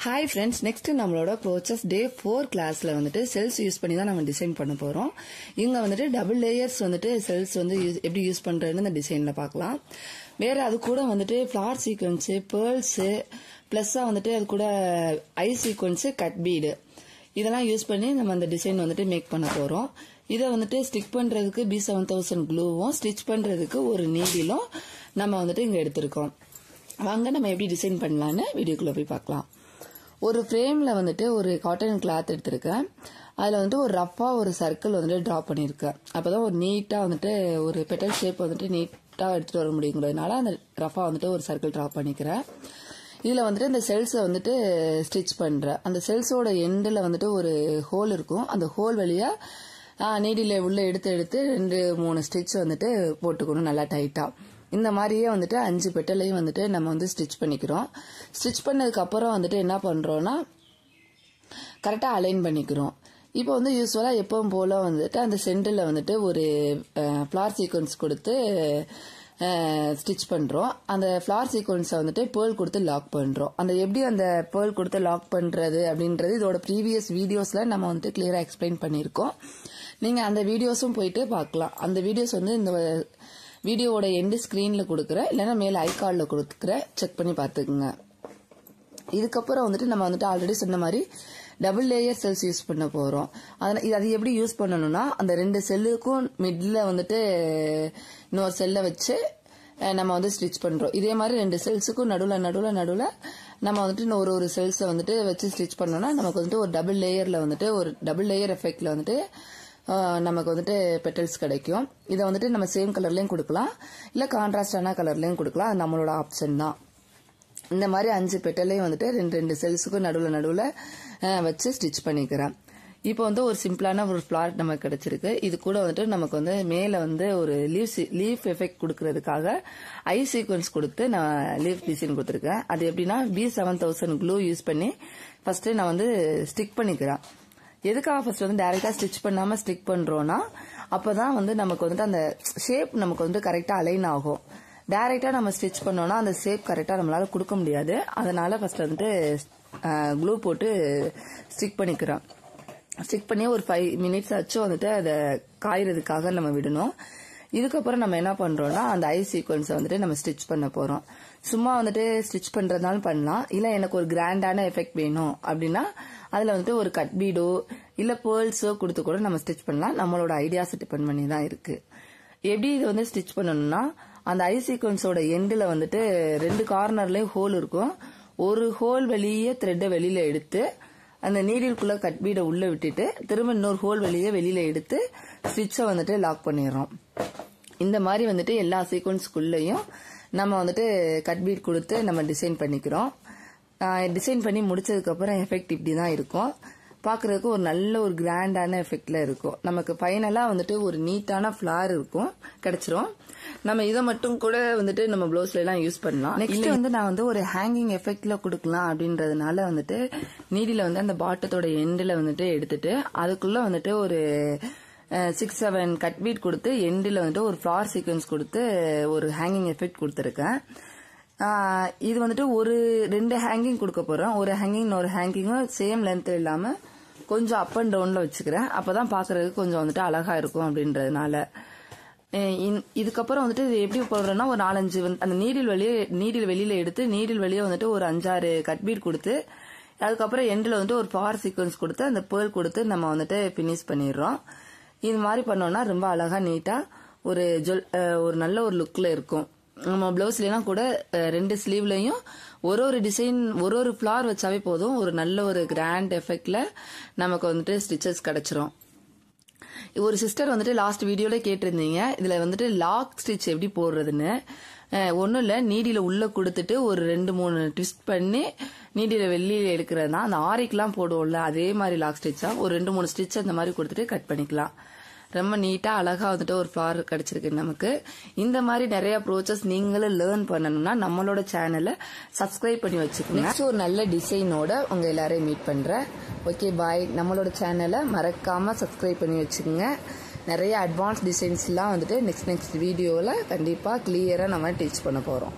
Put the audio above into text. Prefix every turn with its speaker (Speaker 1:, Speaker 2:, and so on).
Speaker 1: Hi friends, next நம்மளோட brooches டே 4 கிளாஸ்ல வந்துட்டு செல்ஸ் யூஸ் பண்ணி தான் நம்ம டிசைன் பண்ண போறோம். இங்க வந்துட்டு டபுள் லேயர்ஸ் வந்துட்டு செல்ஸ் வந்து எப்படி யூஸ் பண்றதுன்னு இந்த டிசைன்ல பார்க்கலாம். வேற அது கூட வந்துட்டு ஃபிளார் சீக்வென்ஸ், பேர்ல்ஸ் பிளஸ்ஸா வந்துட்டு அது கூட ஐ சீக்வென்ஸ், கட் பீடு இதெல்லாம் யூஸ் பண்ணி நம்ம அந்த டிசைன் வந்துட்டு மேக் பண்ண போறோம். இதை வந்துட்டு ஸ்டிக் பண்றதுக்கு B7000 க்ளூவும் ஸ்டிச் பண்றதுக்கு ஒரு நீடிலும் நம்ம வந்துட்டு இங்க எடுத்திருக்கோம். வாங்க நம்ம எப்படி டிசைன் பண்ணலாம்னு வீடியோக்குள்ள போய் பார்க்கலாம். ஒரு ஃப்ரேம்ல வந்துட்டு ஒரு காட்டன் கிளாத் எடுத்திருக்கேன். அதுல வந்துட்டு ஒரு ரஃபா ஒரு சர்க்கிள் வந்துட்டு டிரா பண்ணிருக்கேன். அப்பதான் ஒரு நீட்டா வந்துட்டு ஒரு பெட்டல் ஷேப் வந்துட்டு நீட்டா எடுத்துட்டு வர முடியுங்கிறதுனால அந்த ரஃபா வந்துட்டு ஒரு சர்க்கிள் டிரா பண்ணிக்கிறேன். இதுல வந்துட்டு இந்த செல்ஸை வந்துட்டு ஸ்டிச் பண்றேன். அந்த செல்ஸோட எண்டில் வந்துட்டு ஒரு ஹோல் இருக்கும். அந்த ஹோல் வழியா நீடில உள்ள எடுத்து 2-3 ஸ்டிச் வந்துட்டு போட்டுக்கணும் நல்லா டைட்டா. இந்த மாதிரியே வந்துட்டு 5 பெட்டலையும் வந்துட்டு நம்ம வந்து ஸ்டிச் பண்ணிக்கிறோம். ஸ்டிச் பண்ணதுக்கு அப்புறம் வந்துட்டு என்ன பண்றோம்னா கரெக்டா அலைன் பண்ணிக்கிறோம். இப்போ வந்து யூஸ்வலா எப்பவும் போல வந்துட்டு அந்த சென்டர்ல வந்துட்டு ஒரு ஃபிளார் சீக்வன்ஸ் கொடுத்து ஸ்டிச் பண்றோம். அந்த ஃபிளார் சீக்வன்ஸை வந்துட்டு பேர்ல் கொடுத்து லாக் பண்றோம். அந்த எப்படி அந்த பேர்ல் கொடுத்து லாக் பண்றது அப்படின்றது இதோட ப்ரீவியஸ் வீடியோஸ்ல நம்ம வந்துட்டு கிளியரா எக்ஸ்பிளைன் பண்ணிருக்கோம். நீங்க அந்த வீடியோஸும் போயிட்டு பார்க்கலாம். அந்த வீடியோஸ் வந்து இந்த வீடியோவோட எண்டு ஸ்கிரீன்ல கொடுக்குறேன், இல்லைன்னா மேல ஐகார்ட்ல கொடுக்குறேன், செக் பண்ணி பார்த்துக்குங்க. இதுக்கப்புறம் வந்துட்டு நம்ம வந்துட்டு ஆல்ரெடி சொன்ன மாதிரி டபுள் லேயர் செல்ஸ் யூஸ் பண்ண போறோம். அது எப்படி யூஸ் பண்ணணும்னா அந்த 2 செல்லுக்கும் மிட்ல வந்துட்டு இன்னொரு செல்லை வச்சு நம்ம வந்து ஸ்டிச் பண்றோம். இதே மாதிரி 2 செல்ஸுக்கும் நடுவுல நம்ம வந்துட்டு ஒரு செல்ஸை வந்துட்டு வச்சு ஸ்டிச் பண்ணோம்னா நமக்கு வந்துட்டு ஒரு டபுள் லேயர்ல வந்துட்டு ஒரு டபுள் லேயர் எஃபெக்ட்ல வந்துட்டு நமக்கு வந்துட்டு பெட்டல்ஸ் கிடைக்கும். இதை வந்துட்டு நம்ம சேம் கலர்லயும் கொடுக்கலாம், இல்ல கான்ட்ராஸ்டான கலர்லயும் கொடுக்கலாம். அது நம்மளோட ஆப்ஷன் தான். இந்த மாதிரி 5 பெட்டலையும் வந்துட்டு 2 செல்ஸுக்கும் நடுவுல வச்சு ஸ்டிச் பண்ணிக்கிறேன். இப்போ வந்து ஒரு சிம்பிளான ஒரு ஃபிளார் நமக்கு கிடைச்சிருக்கு. இது கூட வந்துட்டு நமக்கு வந்து மேல வந்து ஒரு லீஃப் எஃபெக்ட் கொடுக்கறதுக்காக ஐ சீக்வன்ஸ் கொடுத்து நான் லீஃப் டிசைன் கொடுத்துருக்கேன். அது எப்படின்னா B7000 க்ளூ யூஸ் பண்ணி ஃபர்ஸ்ட் நான் வந்து ஸ்டிக் பண்ணிக்கிறேன். எதுக்காக ஃபர்ஸ்ட் வந்து டைரக்டா ஸ்டிச் பண்ணாம ஸ்டிக் பண்றோம்னா அப்பதான் வந்து நமக்கு வந்துட்டு அந்த ஷேப் நமக்கு வந்து கரெக்டா அலைன் ஆகும். டைரக்டா நம்ம ஸ்டிச் பண்ணோம்னா அந்த ஷேப் கரெக்டா நம்மளால கொடுக்க முடியாது. அதனால ஃபர்ஸ்ட் வந்துட்டு க்ளூ போட்டு ஸ்டிக் பண்ணிக்கிறோம். ஸ்டிக் பண்ணி ஒரு 5 மினிட்ஸ் ஆச்சும் வந்துட்டு அதை காயறதுக்காக நம்ம விடணும். இதுக்கப்புறம் நம்ம என்ன பண்றோம்னா அந்த ஐ சீக்வன்ஸை வந்துட்டு நம்ம ஸ்டிச் பண்ண போறோம். சும்மா வந்துட்டு ஸ்டிச் பண்றதுனாலும் பண்ணலாம், இல்ல எனக்கு ஒரு கிராண்டான எஃபெக்ட் வேணும் அப்படின்னா அதுல வந்துட்டு ஒரு கட் பீடோ இல்ல பேர்ல்ஸோ கொடுத்து கூட நம்ம ஸ்டிச் பண்ணலாம். நம்மளோட ஐடியாஸ் டிபெண்ட் பண்ணி தான் இருக்கு. எப்படி இது வந்து ஸ்டிச் பண்ணணும்னா அந்த ஐ சீக்வன்ஸோட எண்டுல வந்துட்டு 2 கார்னர்லயும் ஹோல் இருக்கும். ஒரு ஹோல் வெளியே த்ரெட்டை வெளியில எடுத்து அந்த நீடிலுக்குள்ள கட் பீடை உள்ள விட்டுட்டு திரும்ப இன்னொரு ஹோல் வெளியில எடுத்து ஸ்டிச்சை வந்துட்டு லாக் பண்ணிடுறோம். இந்த மாதிரி வந்துட்டு எல்லா சீக்வன்ஸ்குள்ளயும் நம்ம வந்துட்டு கட் பீட் கொடுத்து நம்ம டிசைன் பண்ணிக்கிறோம். டிசைன் பண்ணி முடிச்சதுக்கு அப்புறம் எஃபெக்ட் இப்படிதான் இருக்கும். பாக்குறதுக்கு ஒரு நல்ல ஒரு கிராண்டான எஃபெக்ட்ல இருக்கும். நமக்கு ஃபைனலா வந்துட்டு ஒரு நீட்டான ஃபிளார் இருக்கும் கிடைச்சிரும். நம்ம இதை மட்டும் கூட வந்துட்டு நம்ம பிளவுஸ்ல எல்லாம் யூஸ் பண்ணலாம். நெக்ஸ்ட் வந்து நான் வந்து ஒரு ஹேங்கிங் எஃபெக்ட்ல கொடுக்கலாம் அப்படின்றதுனால வந்துட்டு நீடில வந்து அந்த பாட்டத்தோட எண்டுல வந்துட்டு எடுத்துட்டு அதுக்குள்ள வந்துட்டு ஒரு 6-7 கட் பீட் கொடுத்து எண்டில் வந்துட்டு ஒரு ஃபிளார் சீக்வன்ஸ் கொடுத்து ஒரு ஹேங்கிங் எஃபெக்ட் கொடுத்துருக்கேன். இது வந்துட்டு ஒரு 2 ஹேங்கிங் கொடுக்க போறோம். ஒரு ஹேங்கிங் ஒரு ஹேங்கிங்கும் சேம் லென்த் இல்லாம கொஞ்சம் அப் அண்ட் டவுன்ல வச்சுக்கிறேன். அப்பதான் பாக்குறதுக்கு கொஞ்சம் வந்துட்டு அழகா இருக்கும் அப்படின்றதுனால. இதுக்கப்புறம் வந்துட்டு இது எப்படி போடுறோம்னா ஒரு 4-5 அந்த நீடில் வெளியில எடுத்து நீடில் வெளியே வந்துட்டு ஒரு 5-6 கட் பீட் கொடுத்து அதுக்கப்புறம் எண்டில் வந்துட்டு ஒரு ஃபிளார் சீக்வன்ஸ் கொடுத்து அந்த பேர்ல் கொடுத்து நம்ம வந்துட்டு பினிஷ் பண்ணிடுறோம். இது மாதிரி பண்ணோம்னா ரொம்ப அழகா நீட்டா ஒரு நல்ல ஒரு லுக்ல இருக்கும். நம்ம பிளவுஸ்லாம் கூட 2 ஸ்லீவ்லயும் ஒரு டிசைன் ஒரு ஃபிளார் வச்சாவே போதும். ஒரு நல்ல ஒரு கிராண்ட் எஃபெக்ட்ல நமக்கு வந்துட்டு ஸ்டிச்சஸ் கிடைச்சிரும். ஒரு சிஸ்டர் வந்துட்டு லாஸ்ட் வீடியோல கேட்டிருந்தீங்க இதுல வந்துட்டு லாக் ஸ்டிச் எப்படி போடுறதுன்னு. ஒன்னும் இல்ல, நீடில உள்ள கொடுத்துட்டு ஒரு 2-3 ட்விஸ்ட் பண்ணி நீடில வெளியில எடுக்கிறதுனா அந்த ஆரிக்கெல்லாம் போடுவோம்ல அதே மாதிரி லாக் ஸ்டிச்சா ஒரு 2-3 ஸ்டிச் அந்த மாதிரி கொடுத்துட்டு கட் பண்ணிக்கலாம். ரொம்ப நீட்டா அழகா வந்துட்டு ஒரு ஃபிளார் கிடைச்சிருக்கு நமக்கு. இந்த மாதிரி நிறைய ப்ரோச்சஸ் நீங்களும் லேர்ன் பண்ணணும்னா நம்மளோட சேனலை சப்ஸ்கிரைப் பண்ணி வச்சுக்கோங்க. நெக்ஸ்ட் ஒரு நல்ல டிசைனோட உங்க எல்லாரையும் மீட் பண்றேன். Okay bye. நம்மளோட சேனலை மறக்காம சப்ஸ்கிரைப் பண்ணி வச்சுக்கோங்க. நிறைய அட்வான்ஸ் டிசைன்ஸ் எல்லாம் வந்துட்டு நெக்ஸ்ட் வீடியோல கண்டிப்பா கிளியரா நம்ம டீச் பண்ண போறோம்.